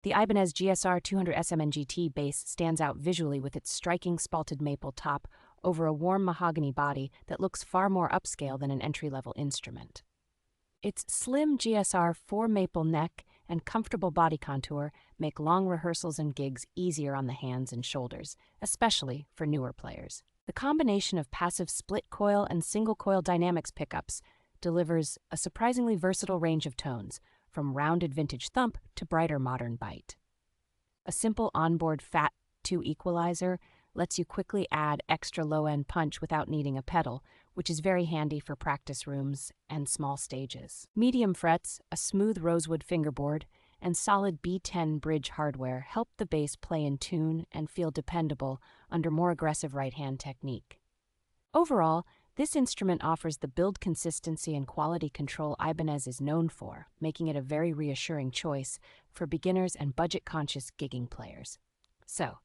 The Ibanez GSR200SMNGT bass stands out visually with its striking spalted maple top over a warm mahogany body that looks far more upscale than an entry-level instrument. Its slim GSR 4 maple neck and comfortable body contour make long rehearsals and gigs easier on the hands and shoulders, especially for newer players. The combination of passive split coil and single coil Dynamix pickups delivers a surprisingly versatile range of tones, from rounded vintage thump to brighter modern bite. A simple onboard Phat II equalizer lets you quickly add extra low-end punch without needing a pedal, which is very handy for practice rooms and small stages. Medium frets, a smooth rosewood fingerboard, and solid B10 bridge hardware help the bass play in tune and feel dependable under more aggressive right-hand technique. Overall, this instrument offers the build consistency and quality control Ibanez is known for, making it a very reassuring choice for beginners and budget-conscious gigging players. So,